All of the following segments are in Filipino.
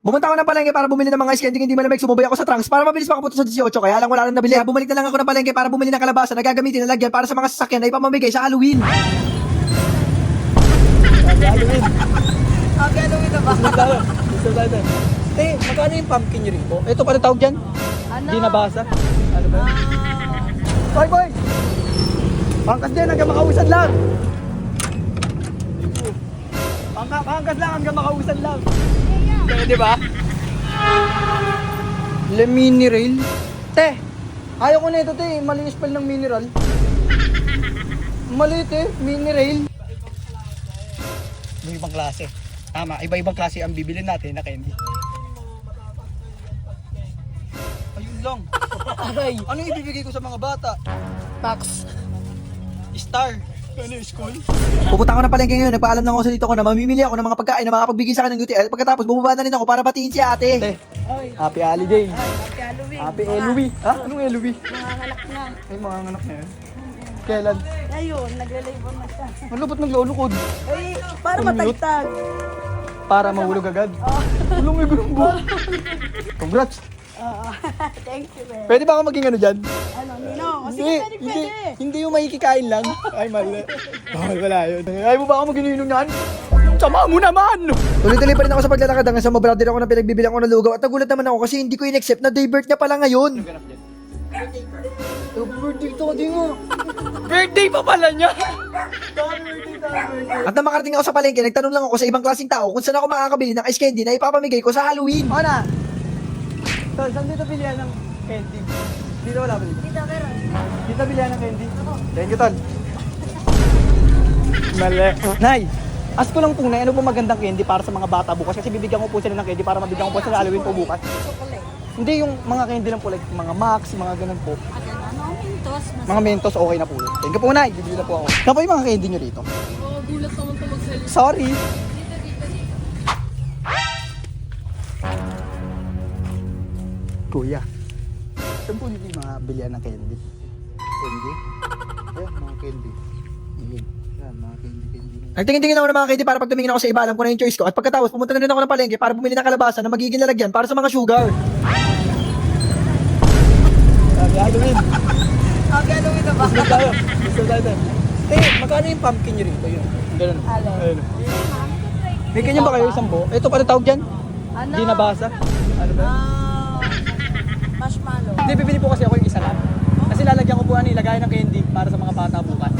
Bumunta ako ng palengke para bumili ng mga ice candy hindi malamig. Sumubay ako sa trunks para mabilis makapunta sa 18. Kaya lang wala nang nabili. Kaya bumalik na lang ako ng palengke para bumili ng kalabasa na gagamitin na lagyan para sa mga sasakyan na ipamamigay sa Halloween. Halloween. Happy Halloween na ba? Gusto tayo. Gusto tayo. Te, magkano yung pumpkin nyo rin po? Ito pala tawag dyan? Ano? Di nabasa? Ano ba? Boy, boy! Pangkas dyan hanggang makausan lang! Pangkas lang hanggang makausan lang! Pwede ba? Le mini rail? Te! Ayaw ko na ito te, mali yung spell ng mineral. Mali te, mini rail. Iba-ibang klase. Tama, iba-ibang klase ang bibilin natin na candy. Ayun lang. Aray. Ano yung ibibigay ko sa mga bata? Max. Star. Ano yung school? Pupunta ako ng palengke ngayon. Nagpaalam lang ako sa dito ko na mamimili ako ng mga pagkain na makapagbigay sa akin ng UTL. Pagkatapos bumaba na rin ako para batiin si ate. Te, happy holiday. Happy Halloween. Happy Halloween. Ha? Anong Halloween? Mga anak na. Ay, mga anak na yan. Kailan? Ngayon, nagle-labor na siya. Ano ba't naglulukod? Ay, para matagtag. Para mahulog agad? Ulong may bumbo. Congrats. Thank you, man. Pwede ba ako maging ano dyan? Ano, Nino? Kasi Hindi, pwede. hindi yung makikikain lang. Ay, mali. Bawal wala yun. Ayaw mo ba ako magininong yan? Sama mo naman! Tuloy-tuloy pa rin ako sa paglalakad hanggang sa mabrother ako na pinagbibilang ko ng lugaw at nagulat naman ako kasi hindi ko in-accept na day birth niya pala ngayon. Birthday to, di nga. Birthday pa pala niya! At nang makarating ako sa palengke, nagtanong lang ako sa ibang klaseng tao kung saan ako makakabili ng ice candy na ipapamigay ko sa Halloween. O na! Tol, saan dito bilihan ng candy? Dito wala ba dito? Dito, meron. Dito bilihan ng candy? Thank you, Tol. Mali. Nay! Ask ko lang po na ano po magandang candy para sa mga bata bukas kasi bibigyan ko po sila ng candy para mabigyan ko po sila Halloween po bukas. Chocolate. Hindi yung mga candy lang po like mga Max, mga ganun po. Agad, ano, Mentos. Mga Mentos okay na po yun. Thank you po, Nay. Bibili na po ako. Saan po yung mga candy nyo dito? Oo, gulat naman ito magsalita. Sorry. Kuya. Saan po dito yung mga bilihan ng candy? Candy? Ayan, mga candy. Ayan, yan, mga candy. Nagtingin-tingin ako ng mga candy para pag tumingin ako sa iba, alam ko na yung choice ko. At pagkatapos pumunta na rin ako ng palengke para bumili ng kalabasa na magiging lalagyan para sa mga sugar. Happy Halloween. Happy Halloween na ba? Gusto tayo. Gusto tayo. Magkano yung pumpkin nyo rito? Yun. Ganun. Alin? Ayun. May ganyan ba kayo isang buo? Ito pa tawag dyan? Ano? Di nabasa? Ano ba? Marshmallow. Hindi, bibili po kasi ako yung isa lang. Kasi lalagyan ko po ilagay ng candy para sa mga bata bukas.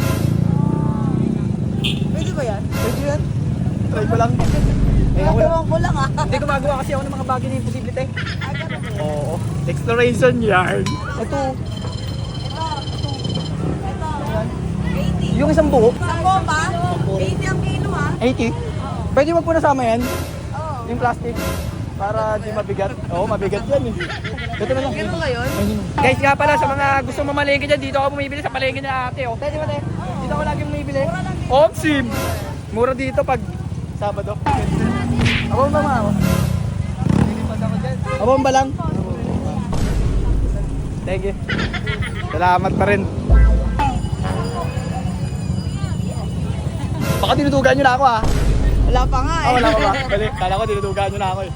Pwede ba yan? Pwede yan. Try ko lang. Eh, ako lang. Gagawin ko lang ah. Hindi gumagawa kasi ako ng mga bagay na imposible, te. Ah, ganun eh. Oo. Exploration yard. Ito. Ito. Yung isang buo. Sako ba? 80 ang kilo ah. 80. Pwede wag po nasama yan. Oo. Yung plastic. Para di mabigat. Oo, mabigat yan eh. Ito na lang. Ganun ba yun? Guys, nga pala sa mga gusto mamalengke dyan, dito ako bumibili sa palengke niya ate. Oh. Te, di ba te? Dito ako lagi bumibili. Omsim! Mura dito pag Sabado. Abang ba ako? Abang ba lang? Thank you. Salamat pa rin. Baka dinudugan nyo na ako ah. Wala pa nga eh. Wala pa ba? Bali, kala ko dinudugan nyo na ako eh.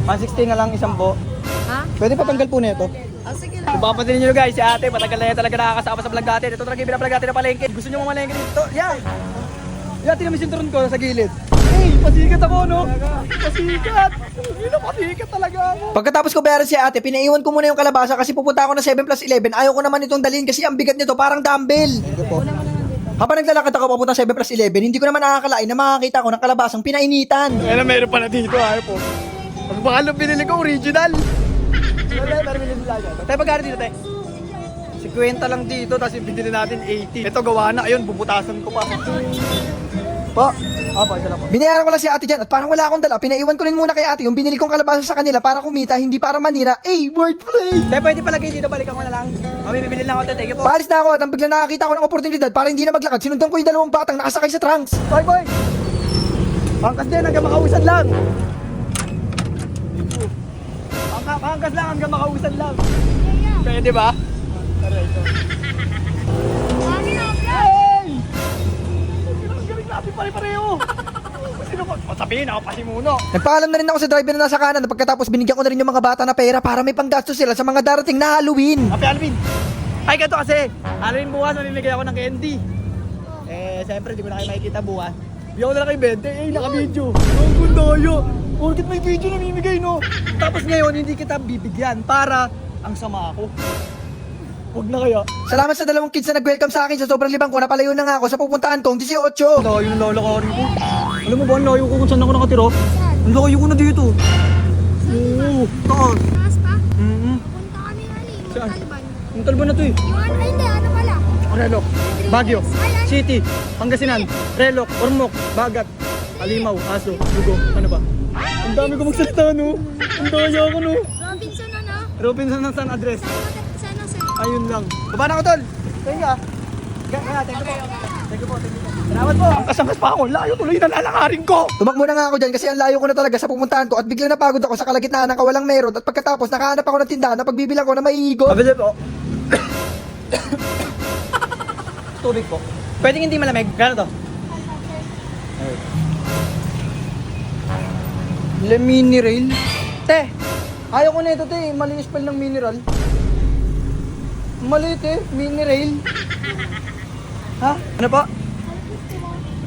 160 na lang isang buo. Ha? Pwede patanggal po nito. Ah, sige lang. Kung papatin nyo guys, si ate, matagal na yan talaga nakakasama sa vlog natin. Ito talaga yung vlog natin na palengke. Gusto nyo mamalengke dito? Yan! Yan, tinamis yung turon ko sa gilid. Hey, pasikat ako no? Pasikat! Pasikat talaga ako. Pagkatapos ko bayaran si ate, pinaiwan ko muna yung kalabasa kasi pupunta ako ng 7+11. Ayaw ko naman itong dalhin kasi ang bigat nito, parang dumbbell. Habang naglalakad ako papunta 7+11, hindi ko naman nakakalain na makakita ko ng kalabasang pinainitan. Ayan na, meron pa na dito ha po. Pag baka binili ko, original. Pero binili nila dyan. Tayo pagkano dito, te? 50 lang dito, tapos yung binili natin 80. Ito gawa na, ayun, bubutasan ko pa. Po? Opo, isa lang po. Binayaran ko lang si ate dyan at parang wala akong dala. Pinaiwan ko rin muna kay ate yung binili kong kalabasa sa kanila para kumita, hindi para manira. Wordplay! Te, pwede palagay dito, balikan ko na lang. Kami bibili lang ako, te, thank you po. Paalis na ako at ang biglang nakakita ko ng oportunidad para hindi na maglakad. Sinundan ko yung dalawang batang nakasakay sa trunks. Boy, boy! Pangkas din, hanggang makausan lang. Pangkas lang, hanggang makausan lang. Pwede ba? Tara, ito. Hey! Ang galing natin pare-pareho. Sino ko? Sabihin ako pasimuno. Nagpaalam na rin ako sa driver na nasa kanan na pagkatapos binigyan ko na rin yung mga bata na pera para may panggastos sila sa mga darating na Halloween. Happy Halloween! Ay, ganito kasi. Halloween bukas, mamimigay ako ng candy. Siyempre, di ko na kayo makikita bukas. Bigyan ko na lang kay 20. Naka-video. Ang ganda yun. Bakit may video namimigay, no? Tapos ngayon, hindi kita bibigyan para ang sama ako. Huwag na kaya. Salamat sa 2 kids na nag-welcome sa akin sa sobrang libang ko. Napalayo na nga ako sa pupuntahan kong 18. Layo ng lalakarin ko. Alam mo ba, ang layo ko kung saan ako nakatira? Ang layo ko na dito. Oo, taas. Taas pa? Mm-hmm. Punta kami Ali, Saan? Talban. Ang talban na to eh. Yung ano, ay, hindi, ano pala? Relok, Baguio, City, Pangasinan, Relok, Ormoc, Bagat, Alimaw, Aso, Lugo, ano ba? Ang dami ko magsalita, no? Ang daya ko, no? Robinson, ano? Robinson ng San Andres. Sana, sir. Ayun lang. Baba na ako, tol. Thank you, ah. Thank you po. Thank you po, thank you po. Salamat po. Ang kasangas pa ako. Layo tuloy na lalakarin ko. Tumakbo na nga ako dyan kasi ang layo ko na talaga sa pupuntahan ko at biglang napagod ako sa kalagitnaan ng kawalang meron at pagkatapos nakahanap ako ng tindahan na pagbibilang ko na maiigo. Abel po. Tubig po. Pwedeng hindi malamig. Gano'n to? Le mineral? Te, ayaw ko na ito, te. Mali yung spell ng mineral. Mali, te. Mineral. Ha? Ano pa?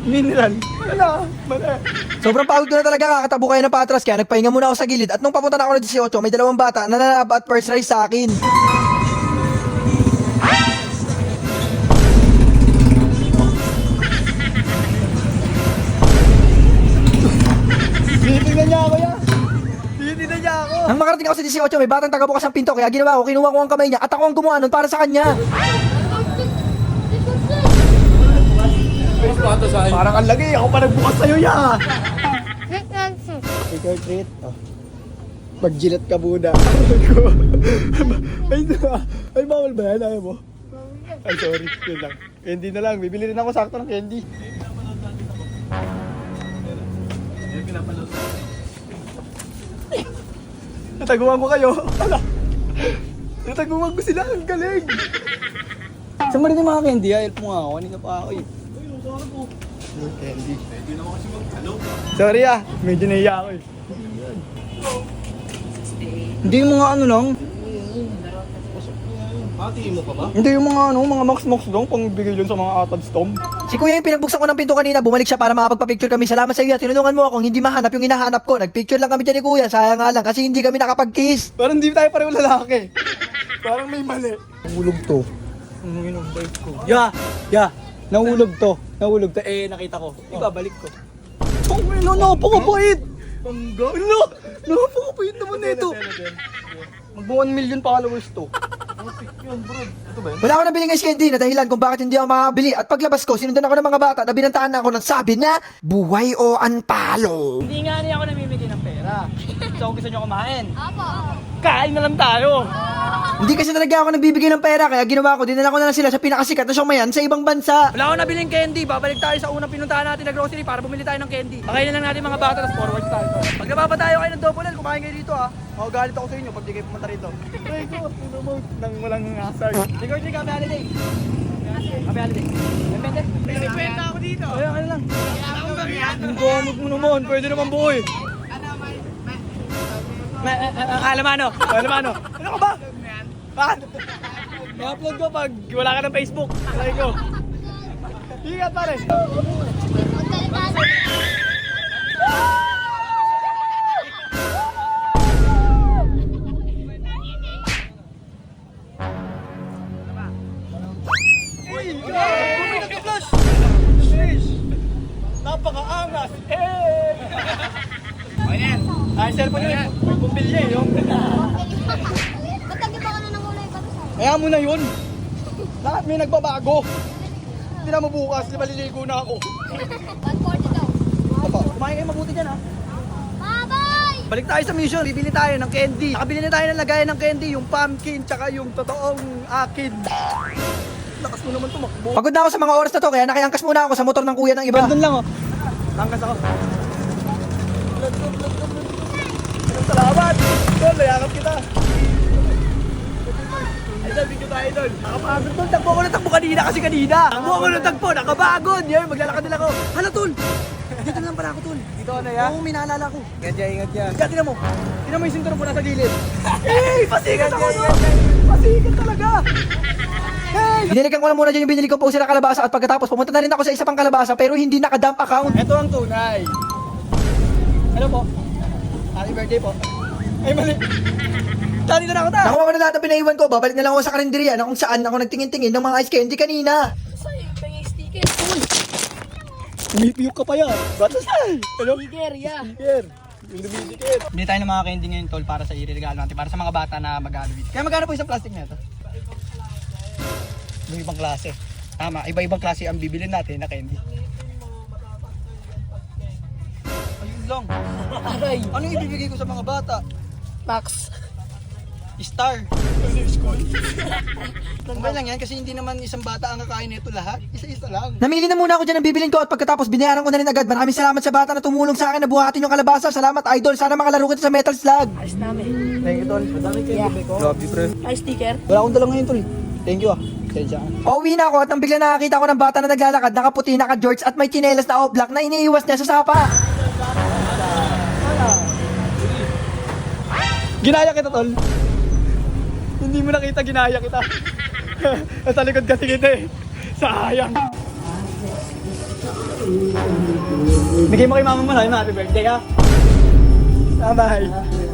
Mineral. Wala. Mali. Sobrang pagod ko na talaga, kakatabo kayo ng patras kaya nagpahinga muna ako sa gilid at nung papunta na ako ng 18 may 2 bata na nananaba at first rise sa akin. Tinitingnan niya ako yan. Tinitingnan niya ako. Nang makarating ako sa 18 may batang tagabukas ng pinto kaya ginawa ko, kinuha ko ang kamay niya at ako ang gumawa nun para sa kanya. Parang ang lagi. Ako pa nagbukas sa'yo ya. Sir. Trick or treat. Oh. Magjilat ka muna. Ay, bawal ba yan? Ayaw mo? Ay, sorry. Yun lang. Candy na lang. Bibili rin ako sakto ng candy. Nataguan ko kayo. Ala. Nataguan ko sila. Ang galing. Saan mo rin yung mga candy? Help mo nga ako. Kanina pa ako eh. Candy. Sorry ah. Medyo naiya ako eh. Hindi yung mga ano lang. Hindi yung mga ano, mga max-max lang pang bigay lang sa mga atads tom. Si kuya yung pinagbuksan ko ng pinto kanina, bumalik siya para makapagpa-picture kami. Salamat sa iyo at tinulungan mo akong hindi mahanap yung hinahanap ko. Nagpicture lang kami dyan ni kuya, sayang nga lang kasi hindi kami nakapag-kiss. Parang hindi tayo pareho lalaki. Parang may mali. Nahulog to. Ang bike ko. Yeah. Nahulog to. Nakita ko. Ibabalik ko. Oh, napakapait. Ang gawin na. Napakapait naman nito. Mag 1 million followers to. Wala ako nabiling ice candy na dahilan kung bakit hindi ako makabili at paglabas ko, sinundan ako ng mga bata na binantaan na ako ng sabi na buhay o anpalo. Hindi nga niya ako namimigay ng pera. So, gusto nyo kumain? Apo. Kain na lang tayo. Hindi kasi talaga ako nagbibigay ng pera kaya ginawa ko, dinala ko na lang sila sa pinakasikat na siommayan sa ibang bansa. Wala akong nabiling candy. Babalik tayo sa unang pinuntahan natin na grocery para bumili tayo ng candy. Pakainin lang natin mga bata, tapos forward tayo. Pag nababa tayo kayo ng double L, kumain kayo dito ah. Galit ako sa inyo pag di kayo pumunta rito. Ay ko, nang walang asar. Take or take, happy holiday. Happy holiday. Depende. May kwenta ako dito. Ay, ano lang. Ang gomot mo naman, pwede naman buo eh. Alamano. Ano ka ba? I-upload ko pag wala ka ng Facebook. Try ko. Ingat pare. Napaka-angas! Ay, cellphone yun. May bumbilya eh. Ba't nag-iba ka na ng kulay ba? Kaya mo na yun. Lahat may nagbabago. Hindi na mabukas, maliligo na ako. 140 daw. Opo, kumain kayo mabuti dyan ha. Bye-bye! Balik tayo sa mission. Bibili tayo ng candy. Nakabili na tayo ng lagayan ng candy. Yung pumpkin, tsaka yung totoong akin. Lakas mo naman tumakbo. Pagod na ako sa mga oras na to kaya nakiangkas muna ako sa motor ng kuya ng iba. Doon lang oh. Tangkas ako. Salamat! Tol, layakap kita. Idol, video tayo idol. Nakapagod tol, takbo ako ng takbo kanina kasi kanina. Takbo ako ng takbo, nakabagod. Yan, maglalakad din ako. Hala tol, dito na lang pala ako tol. Dito ano ya? Oo, may naalala ko. Ingat yan. Kaya tinan mo. Tinan mo yung sinturon mo nasa gilid. Eh, pasikat ako no. Pasikat talaga. Hey! Binilikan ko lang muna dyan yung binili ko po sila kalabasa at pagkatapos pumunta na rin ako sa isa pang kalabasa pero hindi naka-dump account. Ito ang tunay. Ano po? Happy birthday po. Ay, mali. Dito na ako ta. Nakuha ko na lahat ng pinaiwan ko, babalik na lang ako sa karinderya na kung saan ako nagtingin-tingin ng mga ice candy kanina. Sa'yo, pengay sticker. Uy, Umipiyok ka pa yan. Ba't saan? Ano? sticker, yeah. Sticker. Yung dumidikit. Hindi tayo ng mga candy ngayon tol para sa iregalo natin. Para sa mga bata na mag-Halloween. Kaya magkano po isang plastic na ito? Iba-ibang klase. Tama, iba-ibang klase ang bibilin natin na candy. Ayun lang. Aray. Ano yung ibibigay ko sa mga bata? Max. Star. Okay lang yan kasi hindi naman isang bata ang kakain nito lahat. Isa-isa lang. Namili na muna ako dyan ng bibilin ko at pagkatapos binayaran ko na rin agad. Maraming salamat sa bata na tumulong sa akin na buhatin yung kalabasa. Salamat idol, sana makalaro kita sa Metal Slug. Ayos namin. Thank you, Tol. Madami kayo bibig ko. Love you, pre. Ay, sticker. Wala akong dala ngayon, Tol. Thank you, ah. Sensya ka. Pauwi na ako at nang bigla nakakita ko ng bata na naglalakad, nakaputi, naka-jorts at may tsinelas na oblak na iniiwas niya sa sapa. Ginaya kita, Tol. Hindi mo nakita, ginaya kita. Nasa likod kasi kita eh. Sayang. Bigay mo kay mama mo na, happy birthday ka. Bye-bye.